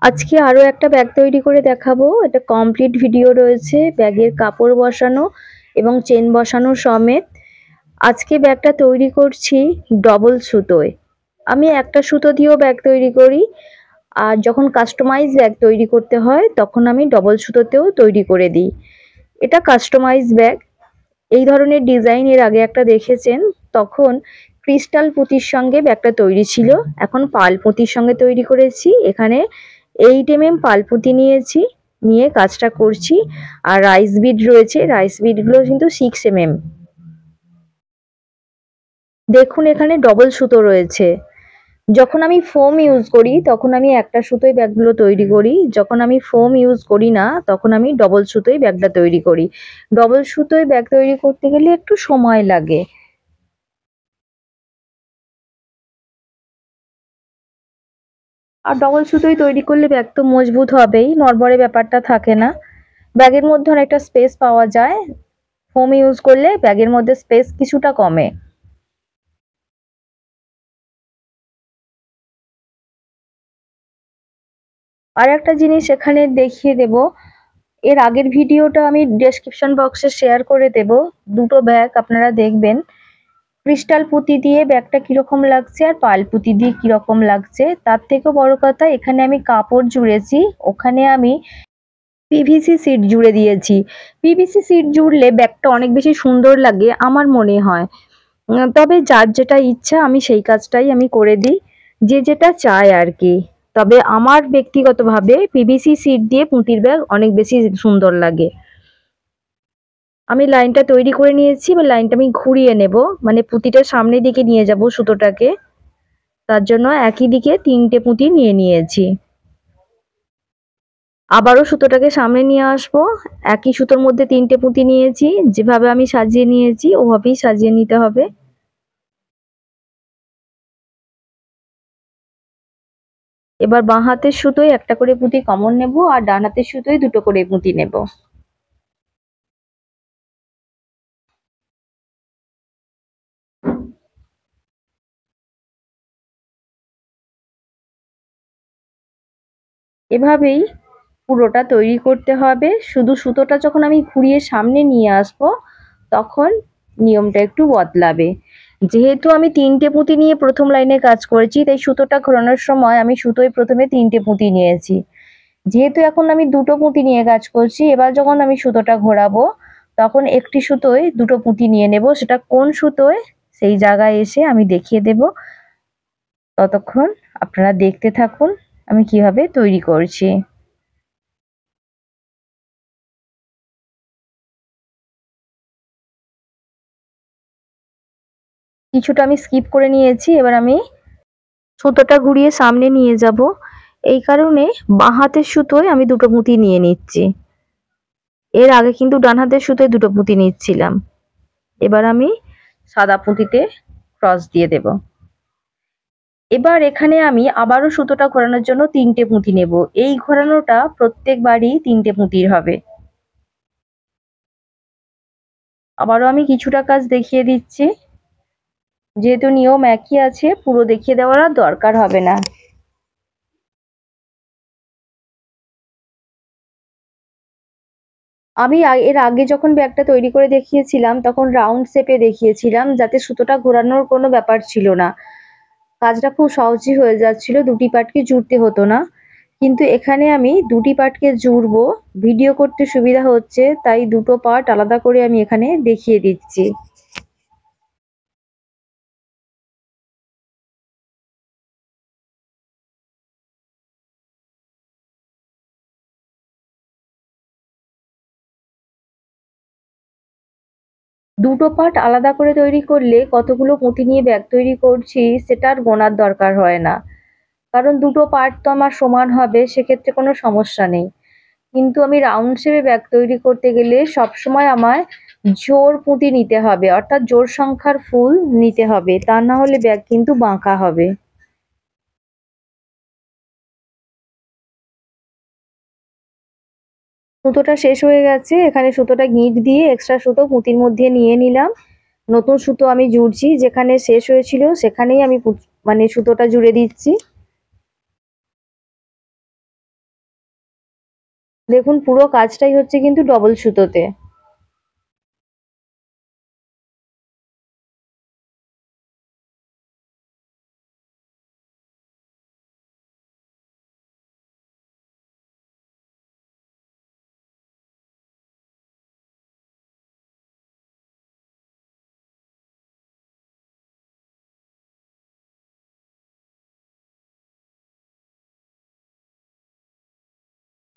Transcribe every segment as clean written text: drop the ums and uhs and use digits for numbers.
আজকে আরো একটা ব্যাগ তৈরি করে দেখাবো। এটা কমপ্লিট ভিডিও রয়েছে, ব্যাগের কাপড় বসানো এবং চেন বসানো সমেত। আজকে ব্যাগটা তৈরি করছি ডবল সুতোয়। আমি একটা সুতো দিয়েও ব্যাগ তৈরি করি, আর যখন কাস্টমাইজ ব্যাগ তৈরি করতে হয় তখন আমি ডবল সুতোতেও তৈরি করে দিই। এটা কাস্টমাইজ ব্যাগ। এই ধরনের ডিজাইন এর আগে একটা দেখেছেন, তখন ক্রিস্টাল পুঁতির সঙ্গে ব্যাগটা তৈরি ছিল। এখন পাল পুঁতির সঙ্গে তৈরি করেছি। এখানে 8 mm পাল পুঁতি নিয়েছি, নিয়ে কাজটা করছি। আর রাইস বিড রয়েছে, রাইস বিডগুলো কিন্তু 6 mm। দেখুন এখানে ডবল সুতো রয়েছে। যখন আমি ফোম ইউজ করি তখন আমি একটা সুতোয় ব্যাগগুলো তৈরি করি, যখন আমি ফোম ইউজ করি না তখন আমি ডবল সুতোয় ব্যাগটা তৈরি করি। ডবল সুতোয় ব্যাগ তৈরি করতে গেলে একটু সময় লাগে। আর ডবল সুতোয় তৈরি করলে ব্যাগ তো মজবুত হবেই, নড়বড়ে ব্যাপারটা থাকে না। ব্যাগের মধ্যে অনেকটা স্পেস পাওয়া যায়। ফোম ইউজ করলে ব্যাগের মধ্যে স্পেস কিছুটা কমে। আর একটা জিনিস এখানে দেখিয়ে দেব, এর আগের ভিডিওটা আমি ডেসক্রিপশন বক্সে শেয়ার করে দেব। দুটো ব্যাগ আপনারা দেখবেন, ক্রিস্টাল পুঁতি দিয়ে ব্যাগটা কিরকম লাগছে আর পাল পুঁতি দিয়ে কিরকম লাগছে। তার থেকেও বড় কথা, এখানে আমি কাপড় জুড়েছি, ওখানে আমি পিভিসি সিট জুড়ে দিয়েছি। পিভিসি সিট জুড়লে ব্যাগটা অনেক বেশি সুন্দর লাগে আমার মনে হয়। তবে যার যেটা ইচ্ছা আমি সেই কাজটাই আমি করে দিই, যে যেটা চায় আর কি। তবে আমার ব্যক্তিগতভাবে পিভিসি সিট দিয়ে পুঁতির ব্যাগ অনেক বেশি সুন্দর লাগে। আমি লাইনটা তৈরি করে নিয়েছি, এবার লাইনটা আমি ঘুরিয়ে নেব, মানে পুঁতিটা সামনের দিকে নিয়ে যাব সুতোটাকে। তার জন্য একই দিকে 3টে পুঁতি নিয়ে নিয়েছি। আবারও সুতোটাকে সামনে নিয়ে আসবো, একই সুতোর মধ্যে 3টে পুঁতি নিয়েছি। যেভাবে আমি সাজিয়ে নিয়েছি ওভাবেই সাজিয়ে নিতে হবে। এবার বাঁ হাতের সুতোয় একটা করে পুঁতি কমন নেব, আর ডান হাতের সুতোয় দুটো করে পুঁতি নেব। এভাবেই পুরোটা তৈরি করতে হবে। শুধু সুতোটা যখন আমি ঘুরিয়ে সামনে নিয়ে আসবো তখন নিয়মটা একটু বদলাবে। যেহেতু আমি 3টে পুঁতি নিয়ে প্রথম লাইনে কাজ করেছি, তাই সুতোটা ঘোরানোর সময় আমি সুতোয় প্রথমে 3টে পুঁতি নিয়েছি। যেহেতু এখন আমি দুটো পুঁতি নিয়ে কাজ করছি, এবার যখন আমি সুতোটা ঘোরাবো তখন একটি সুতোয় দুটো পুঁতি নিয়ে নেব। সেটা কোন সুতোয় সেই জায়গায় এসে আমি দেখিয়ে দেব। ততক্ষণ আপনারা দেখতে থাকুন আমি কিভাবে তৈরি করছি। কিছুটা আমি স্কিপ করে নিয়েছি, এবার আমি সুতোটা ঘুরিয়ে সামনে নিয়ে যাব। এই কারণে বাঁ হাতের সুতোয় আমি দুটো পুঁতি নিয়ে নিচ্ছি। এর আগে কিন্তু ডান হাতের সুতোয় দুটো পুঁতি নিচ্ছিলাম। এবার আমি সাদা পুঁতিতে ক্রস দিয়ে দেব। এবার এখানে আমি আবারও সুতোটা ঘোরানোর জন্য 3টে পুঁতি নেব। এই ঘোরানোটা প্রত্যেকবারই 3টে পুঁতির হবে। আবারও আমি কিছুটা কাজ দেখিয়ে দিচ্ছি, যেহেতু নিয়ম একই আছে পুরো দেখিয়ে দেওয়ার আর দরকার হবে না। আমি এর আগে যখন ব্যাগটা তৈরি করে দেখিয়েছিলাম তখন রাউন্ড শেপে দেখিয়েছিলাম, যাতে সুতোটা ঘোরানোর কোনো ব্যাপার ছিল না। কাজটা খুব সহজই হয়ে যাচ্ছিল, দুটি পার্টকে জুড়তে হতো না। কিন্তু এখানে আমি দুটি পার্টকে জুড়বো, ভিডিও করতে সুবিধা হচ্ছে তাই দুটো পার্ট আলাদা করে আমি এখানে দেখিয়ে দিচ্ছি। দুটো পার্ট আলাদা করে তৈরি করলে কতগুলো পুঁতি নিয়ে ব্যাগ তৈরি করছি সেটা আর গোনার দরকার হয় না, কারণ দুটো পার্ট তো আমার সমান হবে, সেক্ষেত্রে কোনো সমস্যা নেই। কিন্তু আমি রাউন্ড শেপে ব্যাগ তৈরি করতে গেলে সবসময় আমায় জোড় পুঁতি নিতে হবে, অর্থাৎ জোড় সংখ্যার ফুল নিতে হবে, তা না হলে ব্যাগ কিন্তু বাঁকা হবে। সুতোটা শেষ হয়ে গেছে, এখানে সুতোটা গিঁট দিয়ে এক্সট্রা সুতো পুঁতির মধ্যে নিয়ে নিলাম। নতুন সুতো আমি জুড়ছি, যেখানে শেষ হয়েছিল সেখানেই আমি মানে সুতোটা জুড়ে দিচ্ছি। দেখুন পুরো কাজটাই হচ্ছে কিন্তু ডবল সুতোতে।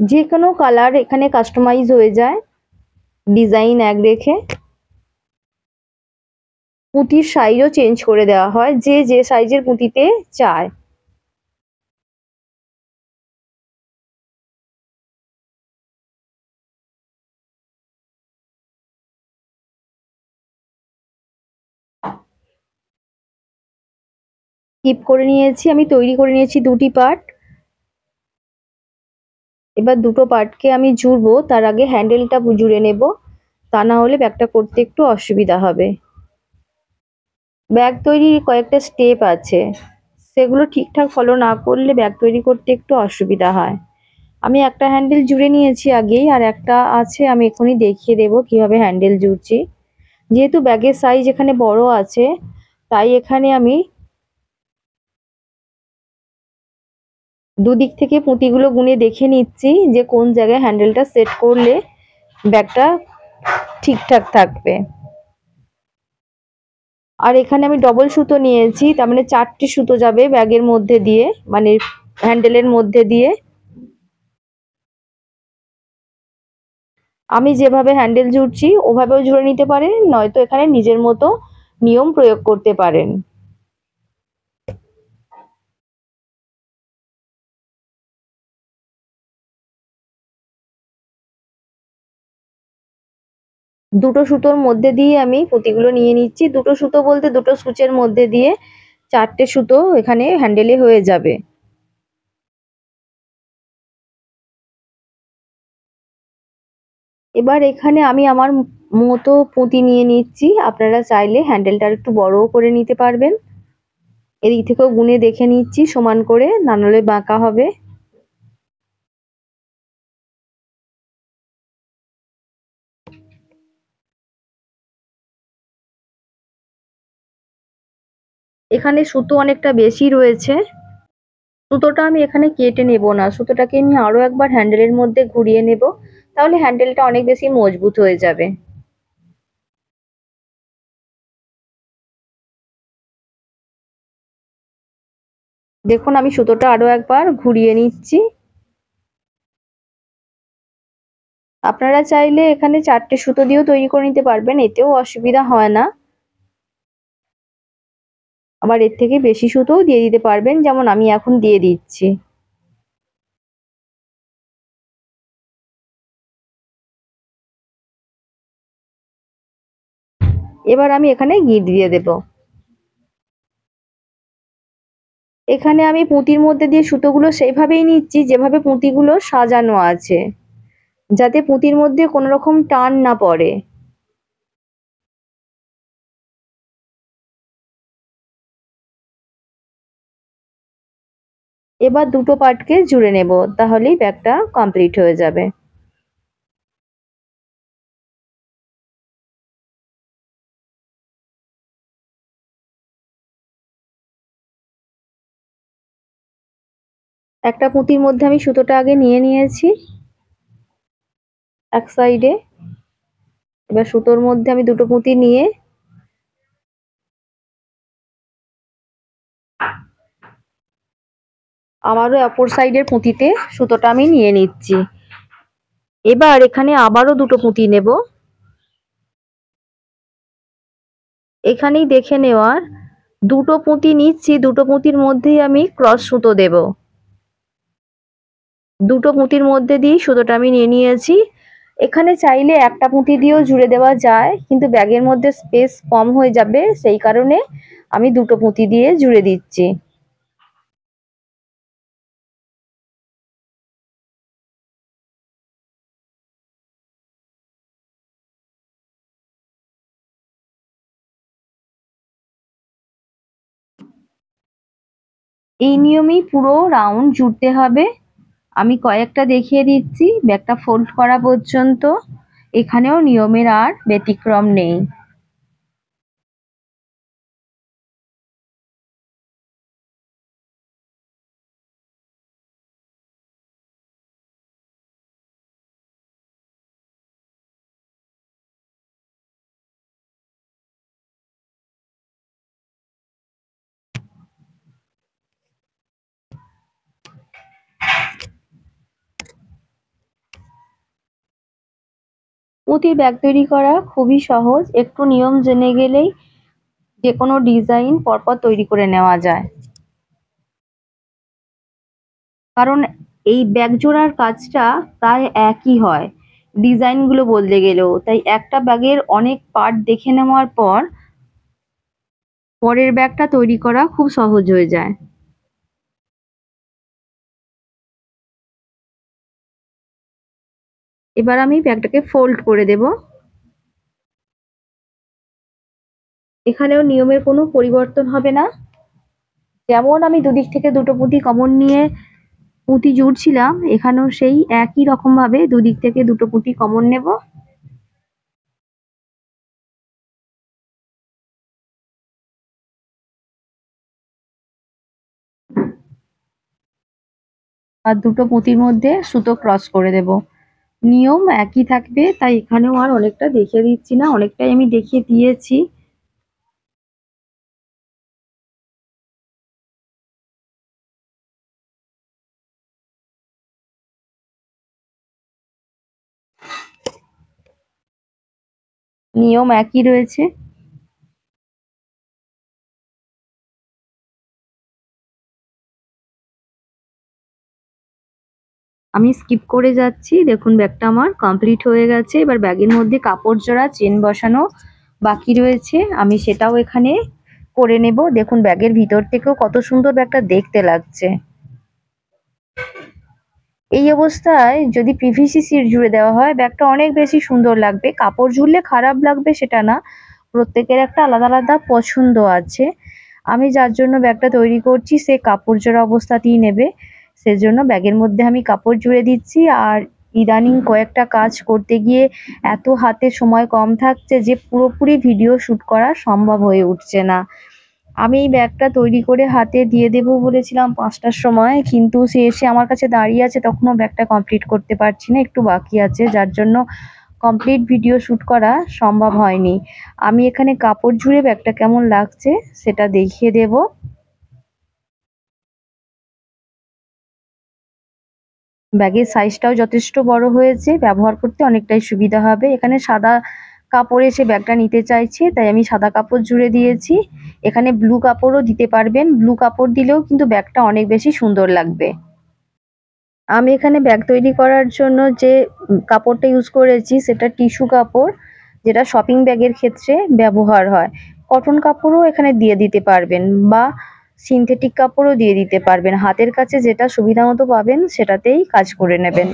যে কোনো কালার এখানে কাস্টমাইজ হয়ে যায়, ডিজাইন এক রেখে। পুঁতির সাইজও চেঞ্জ করে দেওয়া হয়, যে যে সাইজের পুঁতিতে চায়। কিপ করে নিয়েছি, আমি তৈরি করে নিয়েছি দুটি পার্ট। এবার দুটো পার্টকে আমি জুড়বো, তার আগে হ্যান্ডেলটা জুড়ে নেব, তা না হলে ব্যাগটা করতে একটু অসুবিধা হবে। ব্যাগ তৈরির কয়েকটা স্টেপ আছে, সেগুলো ঠিকঠাক ফলো না করলে ব্যাগ তৈরি করতে একটু অসুবিধা হয়। আমি একটা হ্যান্ডেল জুড়ে নিয়েছি আগেই, আর একটা আছে, আমি এখনই দেখিয়ে দেবো কিভাবে হ্যান্ডেল জুড়ছি। যেহেতু ব্যাগের সাইজ এখানে বড় আছে, তাই এখানে আমি দুদিক থেকে পুঁতিগুলো গুনে দেখে নিচ্ছি যে কোন জায়গায় হ্যান্ডেলটা সেট করলে ব্যাগটা ঠিকঠাক থাকবে। আর এখানে আমি ডবল সুতো নিয়েছি, তার মানে 4টে সুতো যাবে ব্যাগের মধ্যে দিয়ে, মানে হ্যান্ডেলের মধ্যে দিয়ে। আমি যেভাবে হ্যান্ডেল জুড়ছি ওভাবেও জুড়ে নিতে পারেন, নয়তো এখানে নিজের মতো নিয়ম প্রয়োগ করতে পারেন। দুটো সুতোর মধ্যে দিয়ে আমি পুঁতিগুলো নিয়ে নিচ্ছি, দুটো সুতো বলতে দুটো সূচের মধ্যে দিয়ে 4টে সুতো এখানে হ্যান্ডেলে হয়ে যাবে। এবার এখানে আমি আমার মতো পুঁতি নিয়ে নিচ্ছি, আপনারা চাইলে হ্যান্ডেলটা একটু বড়ও করে নিতে পারবেন। এদিক থেকেও গুনে দেখে নিচ্ছি সমান করে, না নাহলে বাঁকা হবে। এখানে সুতো অনেকটা বেশি রয়েছে, সুতোটা আমি এখানে কেটে নেব না, সুতোটাকে আমি আরো একবার হ্যান্ডেলের মধ্যে ঘুরিয়ে নেব, তাহলে হ্যান্ডেলটা অনেক বেশি মজবুত হয়ে যাবে। দেখুন আমি সুতোটা আরো একবার ঘুরিয়ে নিচ্ছি। আপনারা চাইলে এখানে 4টে সুতো দিয়েও তৈরি করে নিতে পারবেন, এতেও অসুবিধা হয় না। আবার এর থেকে বেশি সুতোও দিয়ে দিতে পারবেন, যেমন আমি এখন দিয়ে দিচ্ছি। এবার আমি এখানে গিট দিয়ে দেব। এখানে আমি পুঁতির মধ্যে দিয়ে সুতোগুলো সেইভাবেই নিচ্ছি যেভাবে পুঁতিগুলো সাজানো আছে, যাতে পুঁতির মধ্যে কোনো রকম টান না পড়ে। এবার দুটো পার্টকে জুড়ে নেব, তাহলেই ব্যাগটা কমপ্লিট হয়ে যাবে। একটা পুঁতির মধ্যে আমি সুতোটা আগে নিয়ে নিয়েছি এক সাইডে। এবার সুতোর মধ্যে আমি দুটো পুঁতি নিয়ে আবারও অপর সাইডের পুঁতিতে সুতোটা আমি নিয়ে নিচ্ছি। এবার এখানে আবারও দুটো পুঁতি নেব। এখানেই দেখে নেওয়ার, দুটো পুঁতি নিচ্ছি, দুটো পুঁতির মধ্যেই আমি ক্রস সুতো দেব। দুটো পুঁতির মধ্যে দিয়েই সুতোটা আমি নিয়ে নিয়েছি। এখানে চাইলে একটা পুঁতি দিয়েও জুড়ে দেওয়া যায়, কিন্তু ব্যাগের মধ্যে স্পেস কম হয়ে যাবে, সেই কারণে আমি দুটো পুঁতি দিয়ে জুড়ে দিচ্ছি। এই নিয়মেই পুরো রাউন্ড জুড়তে হবে, আমি কয়েকটা দেখিয়ে দিচ্ছি ব্যাগটা ফোল্ড করা পর্যন্ত। এখানেও নিয়মের আর ব্যতিক্রম নেই। পুঁতির ব্যাগ তৈরি করা খুবই সহজ, একটু নিয়ম জেনে গেলেই যে কোনো ডিজাইন পরপর তৈরি করে নেওয়া যায়। কারণ এই ব্যাগ জোড়ার কাজটা প্রায় একই হয়, ডিজাইনগুলো বদলে গেলেও। তাই একটা ব্যাগের অনেক পার্ট দেখে নেওয়ার পর পরের ব্যাগটা তৈরি করা খুব সহজ হয়ে যায়। এবার আমি ব্যাগটাকে ফোল্ড করে দেব। এখানেও নিয়মের কোনো পরিবর্তন হবে না। যেমন আমি দুদিক থেকে দুটো পুঁতি কমন নিয়ে পুঁতি জুড়ছিলাম, এখানেও সেই একই রকম ভাবে দুদিক থেকে দুটো পুঁতি কমন নেব। আর দুটো পুঁতির মধ্যে সুতো ক্রস করে দেব। নিয়ম একই থাকবে, তাই এখানেও আর অনেকটা দেখিয়ে দিচ্ছি না, অনেকটাই আমি দেখিয়ে দিয়েছি। নিয়ম একই রয়েছে। আমি স্কিপ করে যাচ্ছি। দেখুন ব্যাগটা আমার কমপ্লিট হয়ে গেছে। এবার ব্যাগের মধ্যে কাপড় জোড়া চেন বসানো বাকি রয়েছে, আমি সেটাও এখানে করে নেব। দেখুন ব্যাগের ভিতর থেকেও কত সুন্দর ব্যাগটা দেখতে লাগছে। এই অবস্থায় যদি পিভিসি সিট জুড়ে দেওয়া হয় ব্যাগটা অনেক বেশি সুন্দর লাগবে। কাপড় ঝুললে খারাপ লাগবে সেটা না, প্রত্যেকের একটা আলাদা আলাদা পছন্দ আছে। আমি যার জন্য ব্যাগটা তৈরি করছি সে কাপড় জোড়া অবস্থাতেই নেবে, সেজন্য ব্যাগের মধ্যে আমি কাপড় জুড়ে দিচ্ছি। আর ইদানিং কয়েকটা কাজ করতে গিয়ে এত হাতে সময় কম থাকছে যে পুরোপুরি ভিডিও শ্যুট করা সম্ভব হয়ে উঠছে না। আমি এই ব্যাগটা তৈরি করে হাতে দিয়ে দেবো বলেছিলাম 5টার সময়, কিন্তু সে এসে আমার কাছে দাঁড়িয়ে আছে, তখনও ব্যাগটা কমপ্লিট করতে পারছি না, একটু বাকি আছে, যার জন্য কমপ্লিট ভিডিও শ্যুট করা সম্ভব হয়নি। আমি এখানে কাপড় জুড়ে ব্যাগটা কেমন লাগছে সেটা দেখিয়ে দেব। ব্যাগের সাইজটাও যথেষ্ট বড় হয়েছে, ব্যবহার করতে অনেকটাই সুবিধা হবে। এখানে সাদা কাপড়ে সে ব্যাগটা নিতে চাইছে, তাই আমি সাদা কাপড় জুড়ে দিয়েছি। এখানে ব্লু কাপড়ও দিতে পারবেন, ব্লু কাপড় দিলেও কিন্তু ব্যাগটা অনেক বেশি সুন্দর লাগবে। আমি এখানে ব্যাগ তৈরি করার জন্য যে কাপড়টা ইউজ করেছি সেটা টিস্যু কাপড়, যেটা শপিং ব্যাগের ক্ষেত্রে ব্যবহার হয়। কটন কাপড়ও এখানে দিয়ে দিতে পারবেন বা সিনথেটিক কাপড়ও দিয়ে দিতে পারবেন, হাতের কাছে যেটা সুবিধা মতো পাবেন সেটাতেই কাজ করে নেবেন,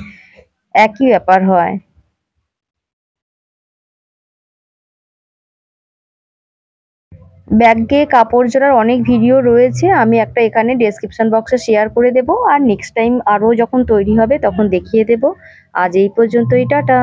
একই ব্যাপার হয়। ব্যাগে কাপড় জোড়ার অনেক ভিডিও রয়েছে, আমি একটা এখানে ডেসক্রিপশন বক্সে শেয়ার করে দেব, আর নেক্সট টাইম আরও যখন তৈরি হবে তখন দেখিয়ে দেব। আজ এই পর্যন্তই, টাটা।